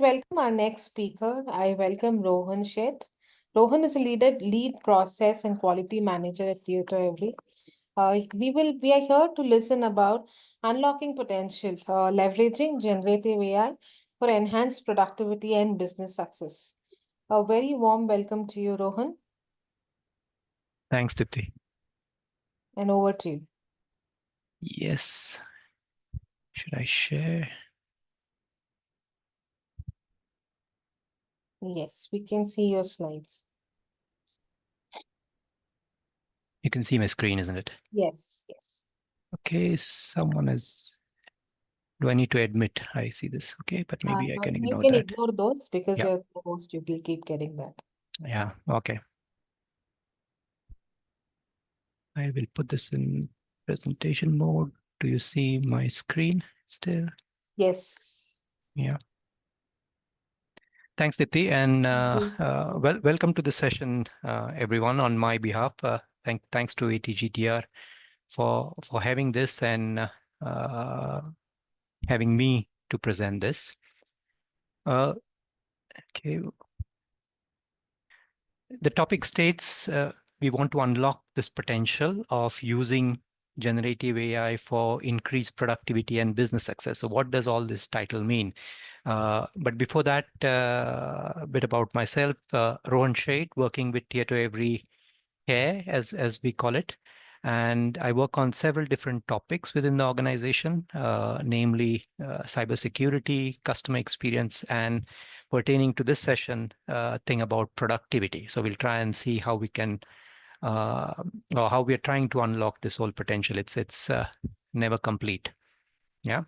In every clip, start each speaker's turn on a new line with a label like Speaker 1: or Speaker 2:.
Speaker 1: Welcome our next speaker. I welcome Rohan Sheth. Rohan is a lead process and quality manager at 𝐁𝐫𝐶. We are here to listen about unlocking potential, leveraging generative AI for enhanced productivity and business success. A very warm welcome to you, Rohan,
Speaker 2: Thanks, Dipti.
Speaker 1: and over to you.
Speaker 2: Yes. Should I share?
Speaker 1: Yes, we can see your slides.
Speaker 2: You can see my screen, isn't it?
Speaker 1: Yes, yes.
Speaker 2: Okay, someone is. Do I need to admit I see this? Okay, but maybe I can
Speaker 1: You
Speaker 2: ignore
Speaker 1: can
Speaker 2: that.
Speaker 1: ignore those because
Speaker 2: Yeah.
Speaker 1: you're the host. You will keep getting that.
Speaker 2: Yeah, okay. I will put this in presentation mode. Do you see my screen still?
Speaker 1: Yes.
Speaker 2: Yeah. Thanks, Dipti, and welcome to the session, everyone. On my behalf, thanks to ATGTR for having this and having me to present this. Okay. The topic states we want to unlock this potential of using generative AI for increased productivity and business success. So what does all this title mean? But before that, a bit about myself, Rohan Sheth, working with 𝐁𝐫𝐶, as we call it. And I work on several different topics within the organization, namely cybersecurity, customer experience, and pertaining to this session, thing about productivity. So we'll try and see how we can, or how we are trying to unlock this whole potential. It's never complete. Yeah.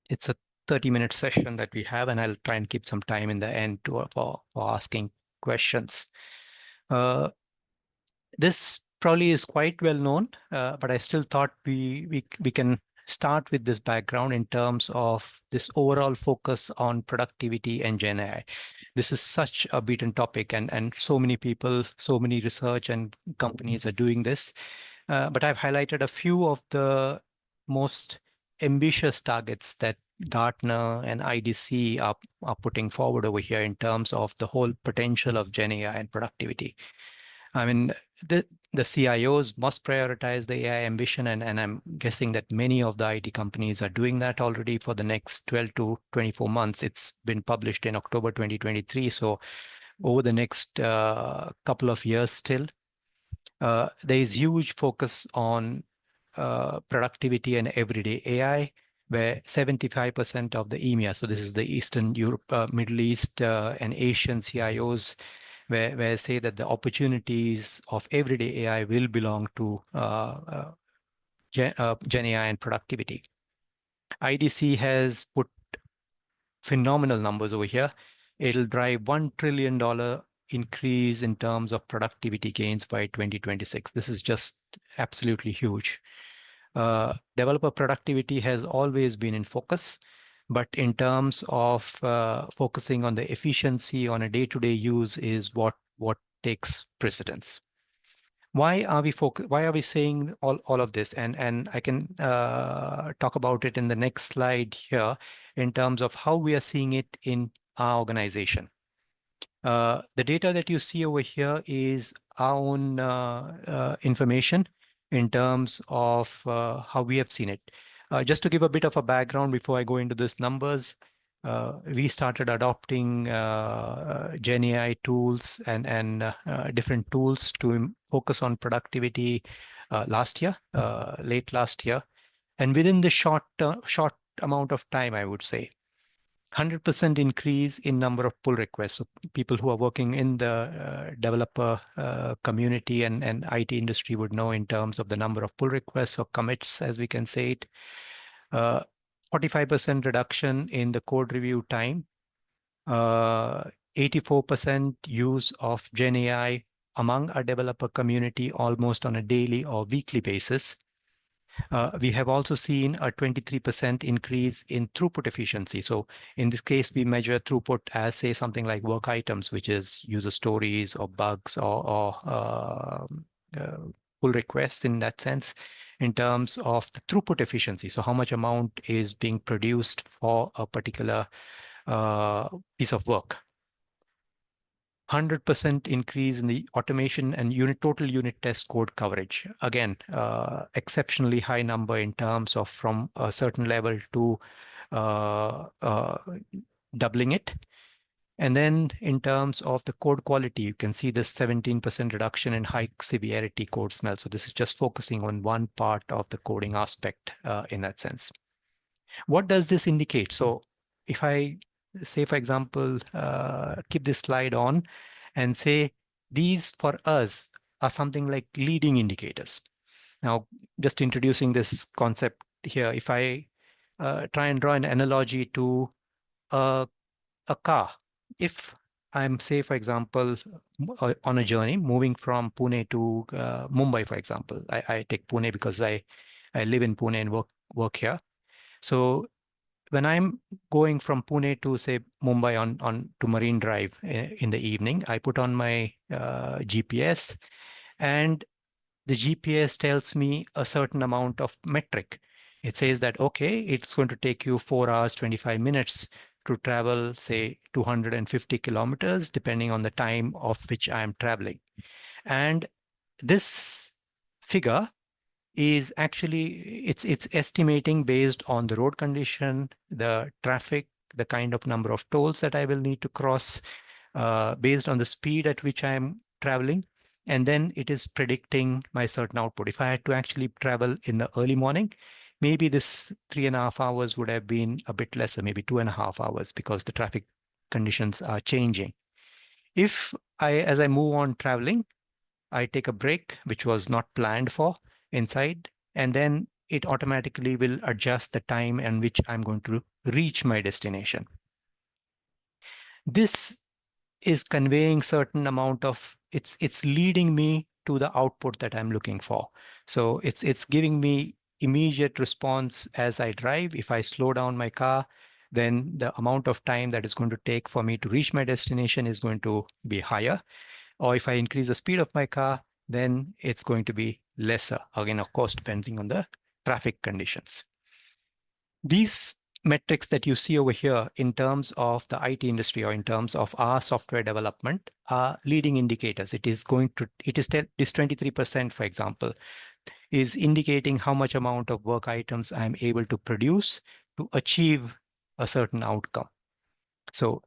Speaker 2: It's a 30-minute session that we have, and I'll try and keep some time in the end for asking questions. This probably is quite well known, but I still thought we can start with this background in terms of this overall focus on productivity and Gen AI. This is such a beaten topic, and so many people, so many research and companies are doing this. But I've highlighted a few of the most ambitious targets that Gartner and IDC are putting forward over here in terms of the whole potential of Gen AI and productivity. I mean, the CIOs must prioritize the AI ambition, and I'm guessing that many of the IT companies are doing that already for the next 12 to 24 months. It's been published in October 2023, so over the next couple of years still, there is huge focus on productivity and everyday AI, where 75% of the EMEA, so this is the Eastern Europe, Middle East, and Asian CIOs, where say that the opportunities of everyday AI will belong to Gen AI and productivity. IDC has put phenomenal numbers over here. It'll drive $1 trillion increase in terms of productivity gains by 2026. This is just absolutely huge. Developer productivity has always been in focus, but in terms of focusing on the efficiency on a day-to-day use is what takes precedence. Why are we saying all of this? And I can talk about it in the next slide here in terms of how we are seeing it in our organization. The data that you see over here is our own information in terms of how we have seen it. Just to give a bit of a background before I go into these numbers, we started adopting Gen AI tools and different tools to focus on productivity last year, late last year. And within the short amount of time, I would say, 100% increase in number of pull requests. So people who are working in the developer community and IT industry would know in terms of the number of pull requests or commits, as we can say it. 45% reduction in the code review time. 84% use of Gen AI among our developer community almost on a daily or weekly basis. We have also seen a 23% increase in throughput efficiency. So in this case, we measure throughput as, say, something like work items, which is user stories or bugs or pull requests in that sense, in terms of the throughput efficiency. So how much amount is being produced for a particular piece of work. 100% increase in the automation and total unit test code coverage. Again, exceptionally high number in terms of from a certain level to uh, uh, doubling it. And then in terms of the code quality, you can see this 17% reduction in high severity code smell. So this is just focusing on one part of the coding aspect in that sense. What does this indicate? So if I say, for example, keep this slide on and say these for us are something like leading indicators. Now, just introducing this concept here, if I try and draw an analogy to a car, if I'm, say, for example, on a journey moving from Pune to Mumbai, for example, I take Pune because I live in Pune and work here. So when I'm going from Pune to, say, Mumbai on to Marine Drive in the evening, I put on my GPS, and the GPS tells me a certain amount of metric. It says that, okay, it's going to take you 4 hours, 25 minutes to travel, say, 250 kilometers, depending on the time of which I am traveling. And this figure is actually, it's estimating based on the road condition, the traffic, the kind of number of tolls that I will need to cross, based on the speed at which I am traveling. And then it is predicting my certain output. If I had to actually travel in the early morning, maybe this 3.5 hours would have been a bit lesser, maybe 2.5 hours, because the traffic conditions are changing. If as I move on traveling, I take a break, which was not planned for inside, and then it automatically will adjust the time in which I'm going to reach my destination. This is conveying certain amount of, it's leading me to the output that I'm looking for. So it's giving me immediate response as I drive. If I slow down my car, then the amount of time that is going to take for me to reach my destination is going to be higher. Or if I increase the speed of my car, then it's going to be lesser. Again, of course, depending on the traffic conditions. These metrics that you see over here in terms of the IT industry or in terms of our software development are leading indicators. It is 23%, for example, is indicating how much amount of work items I'm able to produce to achieve a certain outcome. So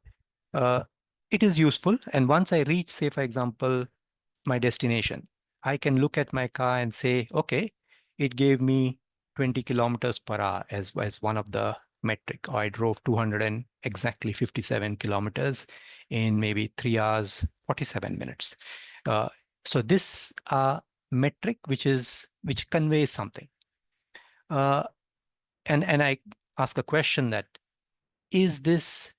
Speaker 2: it is useful. And once I reach, say, for example, my destination, I can look at my car and say, okay, it gave me 20 kilometers per hour as one of the metric, or I drove 257 kilometers in maybe 3 hours, 47 minutes. So this metric, which conveys something. And I ask a question that, is this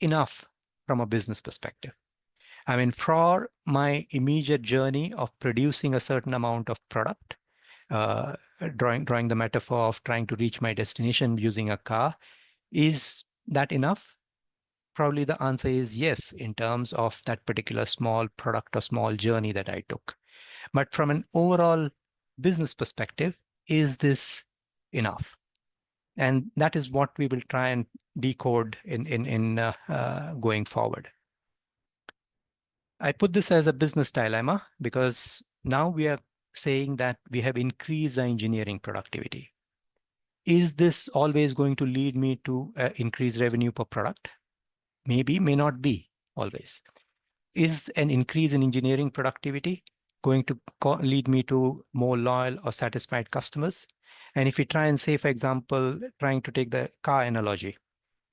Speaker 2: enough from a business perspective? I mean, for my immediate journey of producing a certain amount of product, drawing the metaphor of trying to reach my destination using a car, is that enough? Probably the answer is yes, in terms of that particular small product or small journey that I took. But from an overall business perspective, is this enough? And that is what we will try and decode in going forward. I put this as a business dilemma because now we are saying that we have increased our engineering productivity. Is this always going to lead me to increased revenue per product? Maybe, may not be always. Is an increase in engineering productivity going to lead me to more loyal or satisfied customers? And if we try and say, for example, trying to take the car analogy,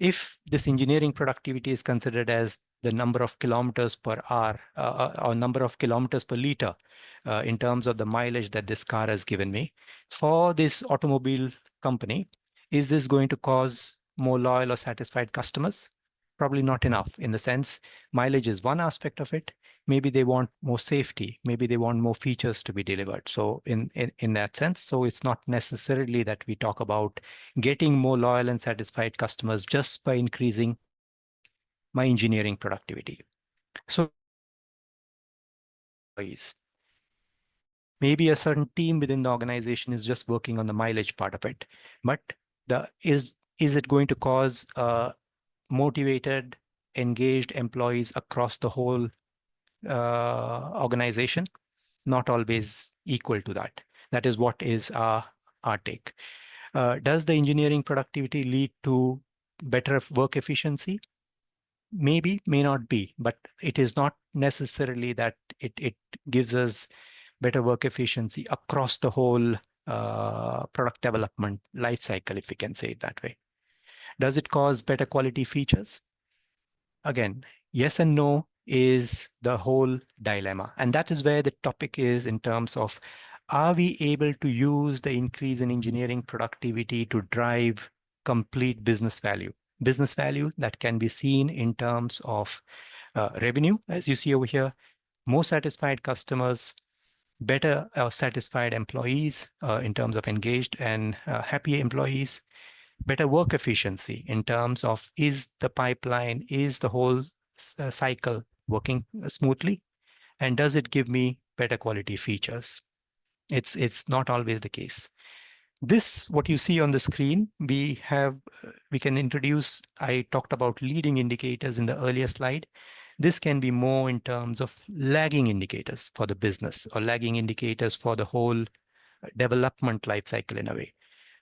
Speaker 2: if this engineering productivity is considered as the number of kilometers per hour or number of kilometers per liter in terms of the mileage that this car has given me, for this automobile company, is this going to cause more loyal or satisfied customers? Probably not enough, in the sense mileage is one aspect of it. Maybe they want more safety. Maybe they want more features to be delivered. So in that sense, so it's not necessarily that we talk about getting more loyal and satisfied customers just by increasing my engineering productivity. So maybe a certain team within the organization is just working on the mileage part of it, but is it going to cause motivated, engaged employees across the whole organization? Not always equal to that. That is what is our take. Does the engineering productivity lead to better work efficiency? Maybe, may not be, but it is not necessarily that it gives us better work efficiency across the whole product development life cycle, if we can say it that way. Does it cause better quality features? Again, yes and no is the whole dilemma. And that is where the topic is in terms of, are we able to use the increase in engineering productivity to drive complete business value? Business value that can be seen in terms of revenue, as you see over here, more satisfied customers, better satisfied employees in terms of engaged and happy employees, better work efficiency in terms of, is the pipeline, is the whole cycle working smoothly, and does it give me better quality features? It's not always the case. This, what you see on the screen, we can introduce. I talked about leading indicators in the earlier slide. This can be more in terms of lagging indicators for the business, or lagging indicators for the whole development life cycle in a way.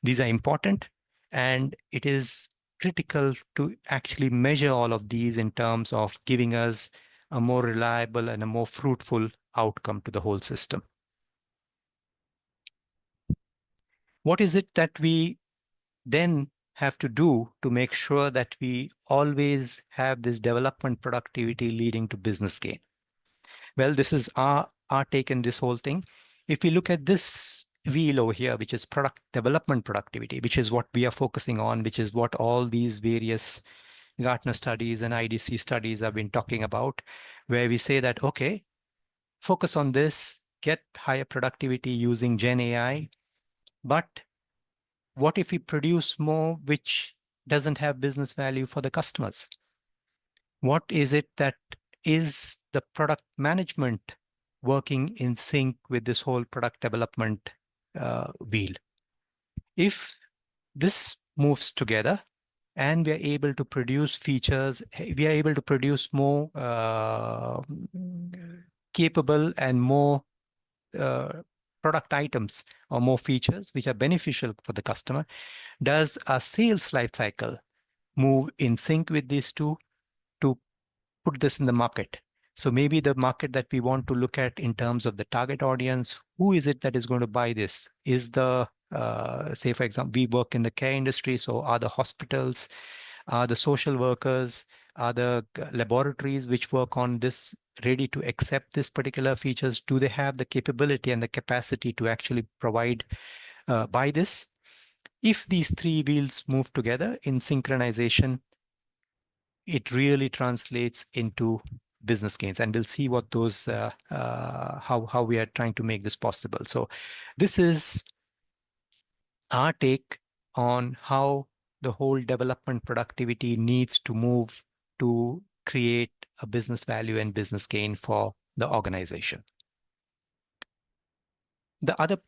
Speaker 2: These are important, and it is critical to actually measure all of these in terms of giving us a more reliable and a more fruitful outcome to the whole system. What is it that we then have to do to make sure that we always have this development productivity leading to business gain? Well, this is our take in this whole thing. If we look at this wheel over here, which is product development productivity, which is what we are focusing on, which is what all these various Gartner studies and IDC studies have been talking about, where we say that, okay, focus on this, get higher productivity using Gen AI, but what if we produce more which doesn't have business value for the customers? What is it that is the product management working in sync with this whole product development wheel? If this moves together and we are able to produce features, we are able to produce more capable and more product items or more features which are beneficial for the customer, does a sales life cycle move in sync with these two to put this in the market? So maybe the market that we want to look at in terms of the target audience, who is it that is going to buy this? Is the, say, for example, we work in the care industry, so are the hospitals, are the social workers, are the laboratories which work on this ready to accept this particular features? Do they have the capability and the capacity to actually provide, buy this? If these three wheels move together in synchronization, it really translates into business gains, and we'll see what those how we are trying to make this possible. So this is our take on how the whole development productivity needs to move to create a business value and business gain for the organization. The other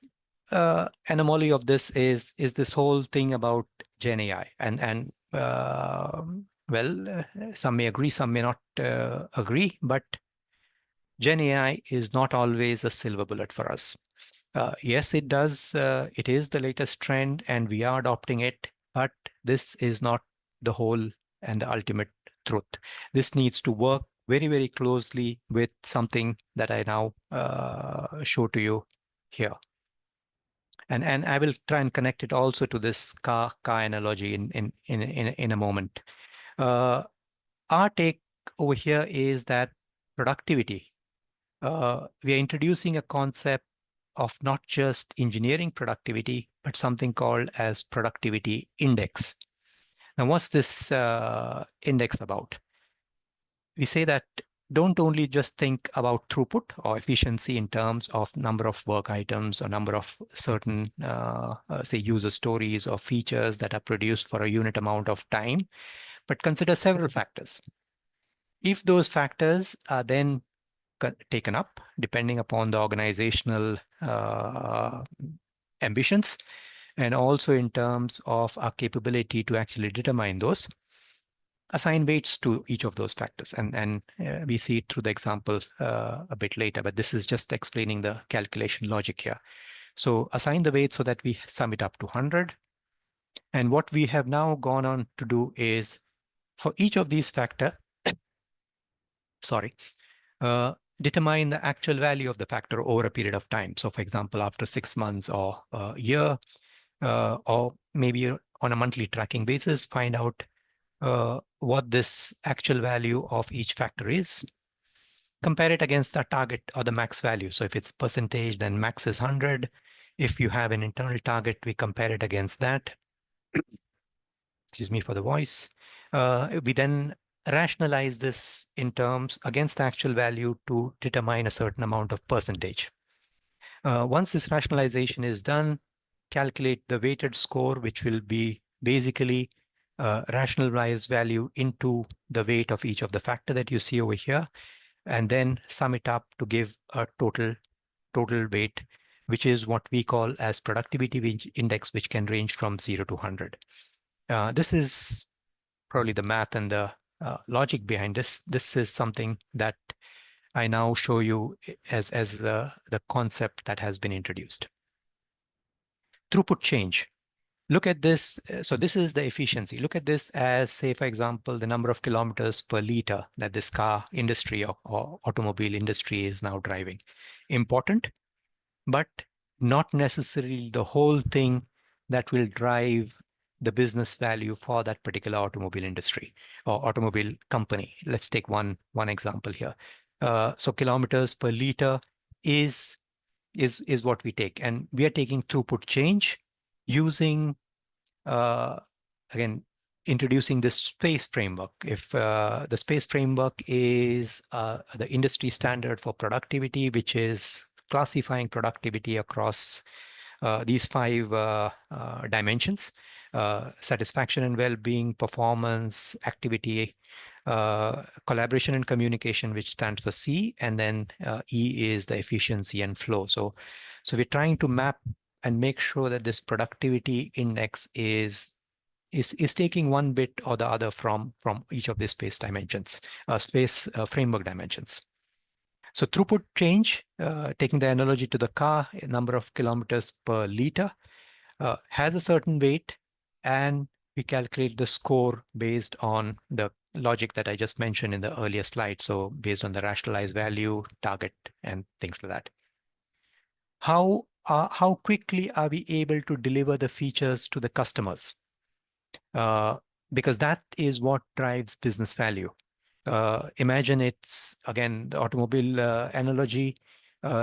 Speaker 2: anomaly of this is this whole thing about Gen AI, and well, some may agree, some may not agree, but Gen AI is not always a silver bullet for us. Yes, it does. It is the latest trend, and we are adopting it, but this is not the whole and the ultimate truth. This needs to work very, very closely with something that I now show to you here. And I will try and connect it also to this car analogy in a moment. Our take over here is that productivity, we are introducing a concept of not just engineering productivity, but something called as productivity index. Now, what's this index about? We say that don't only just think about throughput or efficiency in terms of number of work items or number of certain, say, user stories or features that are produced for a unit amount of time, but consider several factors. If those factors are then taken up, depending upon the organizational ambitions, and also in terms of our capability to actually determine those, assign weights to each of those factors. And we see it through the example a bit later, but this is just explaining the calculation logic here. So assign the weight so that we sum it up to 100. And what we have now gone on to do is for each of these factor, sorry, determine the actual value of the factor over a period of time. So for example, after 6 months or a year, or maybe on a monthly tracking basis, find out what this actual value of each factor is. Compare it against the target or the max value. So if it's percentage, then max is 100. If you have an internal target, we compare it against that. Excuse me for the voice. We then rationalize this in terms against the actual value to determine a certain amount of percentage. Once this rationalization is done, calculate the weighted score, which will be basically rationalized value into the weight of each of the factor that you see over here, and then sum it up to give a total weight, which is what we call as productivity index, which can range from 0 to 100. This is probably the math and the logic behind this. This is something that I now show you as the concept that has been introduced. Throughput change. Look at this. So this is the efficiency. Look at this as, say, for example, the number of kilometers per liter that this car industry or automobile industry is now driving. Important, but not necessarily the whole thing that will drive the business value for that particular automobile industry or automobile company. Let's take one example here. So kilometers per liter is what we take, and we are taking throughput change using again introducing this space framework. If the space framework is the industry standard for productivity, which is classifying productivity across these 5 dimensions: satisfaction and well-being, performance, activity, collaboration and communication, which stands for C, and then E is the efficiency and flow. So we're trying to map and make sure that this productivity index is taking one bit or the other from each of these space dimensions, framework dimensions. So throughput change, taking the analogy to the car, number of kilometers per liter, has a certain weight, and we calculate the score based on the logic that I just mentioned in the earlier slide. So based on the rationalized value, target, and things like that. How quickly are we able to deliver the features to the customers? Because that is what drives business value. Imagine it's, again, the automobile analogy,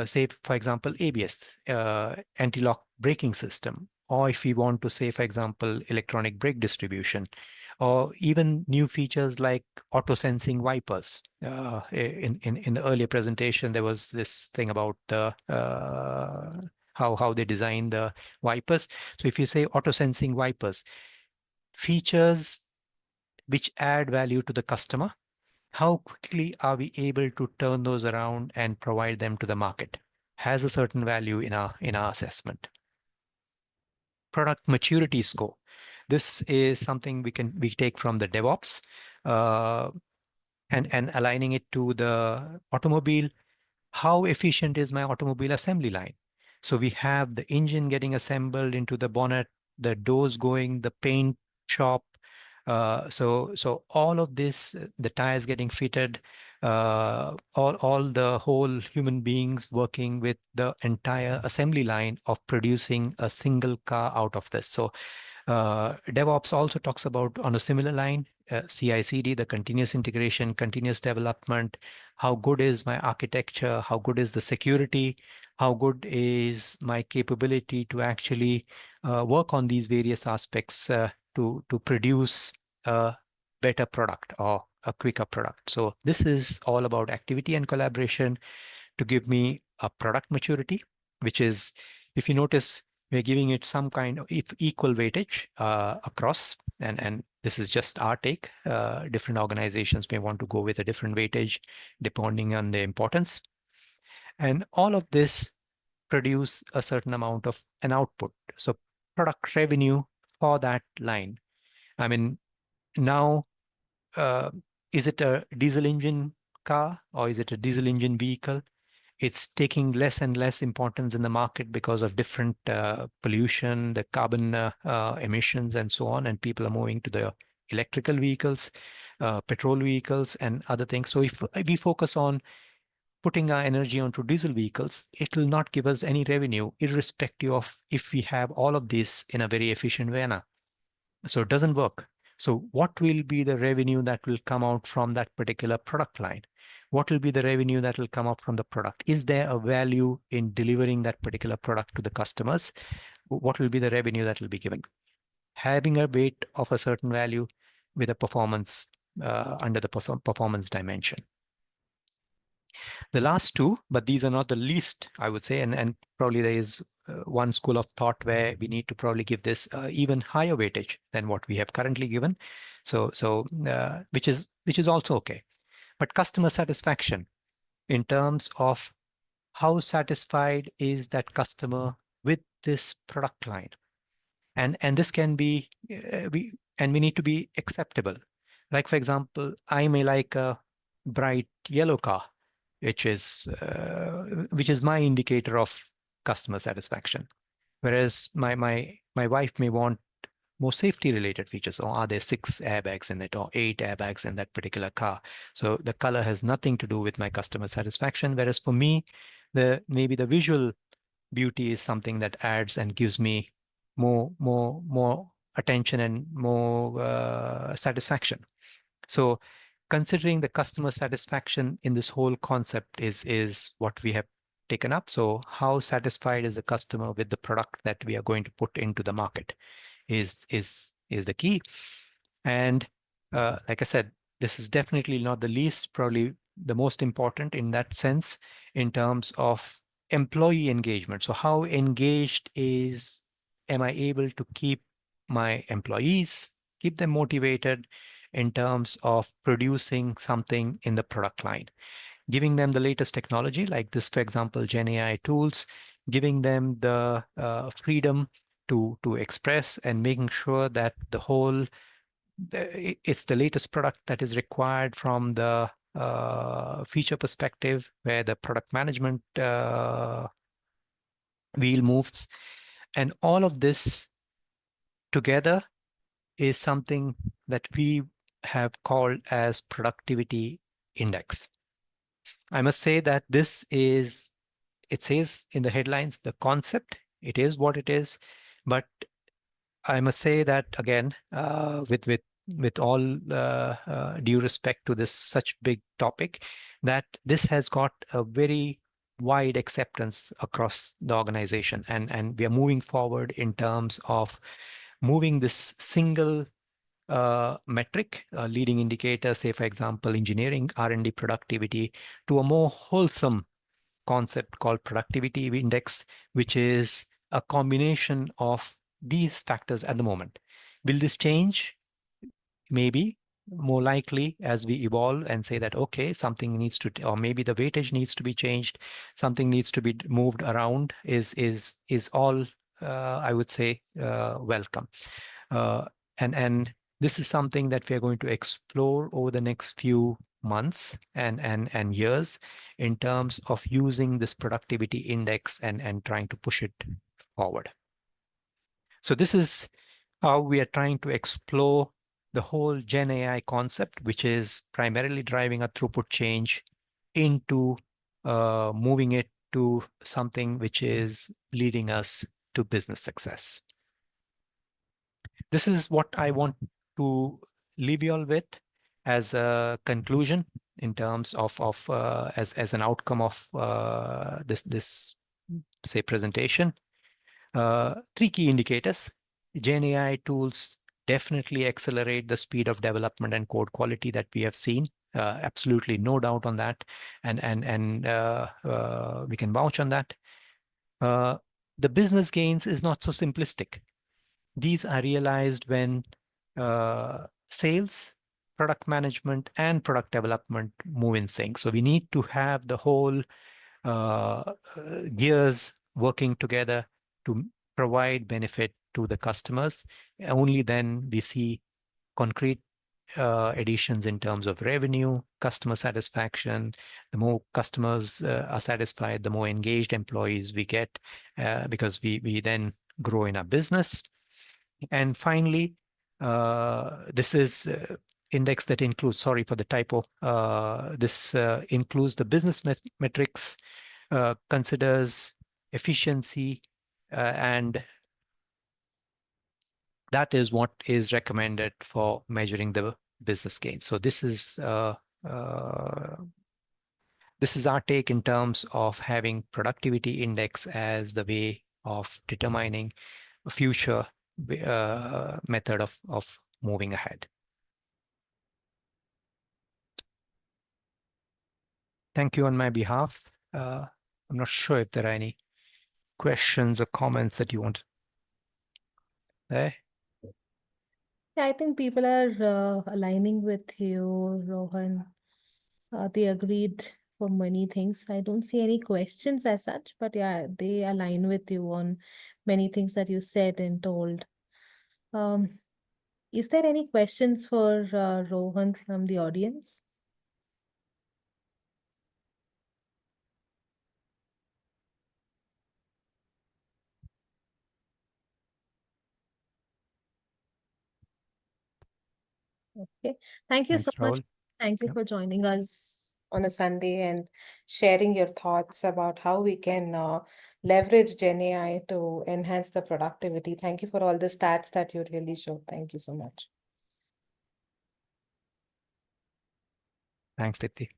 Speaker 2: say, for example, ABS, anti-lock braking system, or if we want to say, for example, electronic brake distribution, or even new features like auto-sensing wipers. In the earlier presentation, there was this thing about the how they design the wipers. So if you say auto-sensing wipers, features which add value to the customer, how quickly are we able to turn those around and provide them to the market? Has a certain value in our assessment. Product maturity score. This is something we take from the DevOps and aligning it to the automobile. How efficient is my automobile assembly line? So we have the engine getting assembled into the bonnet, the doors going, the paint shop. So all of this, the tires getting fitted, all the whole human beings working with the entire assembly line of producing a single car out of this. So DevOps also talks about, on a similar line, CI/CD, the continuous integration, continuous development. How good is my architecture? How good is the security? How good is my capability to actually work on these various aspects to produce a better product or a quicker product? So this is all about activity and collaboration to give me a product maturity, which is, if you notice, we're giving it some kind of equal weightage across, and this is just our take. Different organizations may want to go with a different weightage depending on the importance. And all of this produce a certain amount of an output. So product revenue for that line. I mean, now is it a diesel engine car or is it a diesel engine vehicle? It's taking less and less importance in the market because of different pollution, the carbon emissions, and so on. And people are moving to the electrical vehicles, petrol vehicles, and other things. So if we focus on putting our energy onto diesel vehicles, it will not give us any revenue, irrespective of if we have all of this in a very efficient manner. So it doesn't work. So what will be the revenue that will come out from that particular product line? What will be the revenue that will come out from the product? Is there a value in delivering that particular product to the customers? What will be the revenue that will be given? Having a weight of a certain value with a performance under the performance dimension. The last two, but these are not the least, I would say, and probably there is one school of thought where we need to probably give this even higher weightage than what we have currently given. So which is also okay. But customer satisfaction in terms of how satisfied is that customer with this product line, and this can be we need to be acceptable. Like for example, I may like a bright yellow car, which is my indicator of customer satisfaction. Whereas my wife may want more safety related features. Or are there 6 airbags in it or 8 airbags in that particular car? So the color has nothing to do with my customer satisfaction. Whereas for me, maybe the visual beauty is something that adds and gives me more attention and more satisfaction. So considering the customer satisfaction in this whole concept is what we have taken up. So how satisfied is the customer with the product that we are going to put into the market is the key. And like I said, this is definitely not the least, probably the most important in that sense, in terms of employee engagement. So how engaged am I able to keep my employees, keep them motivated in terms of producing something in the product line, giving them the latest technology like this, for example, Gen AI tools, giving them the freedom to express and making sure that it's the latest product that is required from the feature perspective, where the product management wheel moves. And all of this together is something that we have called as productivity index. I must say that it says in the headlines, the concept, it is what it is, but I must say that again, with all due respect to this such big topic, that this has got a very wide acceptance across the organization, and we are moving forward in terms of moving this single metric, leading indicator, say for example, engineering R&D productivity, to a more wholesome concept called productivity index, which is a combination of these factors at the moment. Will this change? Maybe. More likely, as we evolve and say that, okay, something needs to, or maybe the weightage needs to be changed, something needs to be moved around, is all, I would say, welcome. And this is something that we are going to explore over the next few months and years in terms of using this productivity index and trying to push it forward. So this is how we are trying to explore the whole Gen AI concept, which is primarily driving a throughput change into moving it to something which is leading us to business success. This is what I want to leave you all with as a conclusion in terms of as an outcome of this say presentation. 3 key indicators. Gen AI tools definitely accelerate the speed of development and code quality that we have seen. Absolutely no doubt on that, and we can vouch on that. The business gains is not so simplistic. These are realized when sales, product management, and product development move in sync. So we need to have the whole gears working together to provide benefit to the customers. Only then we see concrete additions in terms of revenue, customer satisfaction. The more customers are satisfied, the more engaged employees we get, because we then grow in our business. And finally, this is index that includes, sorry for the typo, this includes the business metrics, considers efficiency, and that is what is recommended for measuring the business gains. So this is our take in terms of having productivity index as the way of determining a future method of moving ahead. Thank you on my behalf. I'm not sure if there are any questions or comments that you want there.
Speaker 1: Yeah, I think people are aligning with you, Rohan. They agreed for many things. I don't see any questions as such, but yeah, they align with you on many things that you said and told. Um, is there any questions for Rohan from the audience? Okay. Thank you so
Speaker 2: Thanks,
Speaker 1: much.
Speaker 2: Rahul.
Speaker 1: Thank you
Speaker 2: Yep.
Speaker 1: for joining us on a Sunday and sharing your thoughts about how we can leverage GenAI to enhance the productivity. Thank you for all the stats that you really showed. Thank you so much.
Speaker 2: Thanks, Dipti.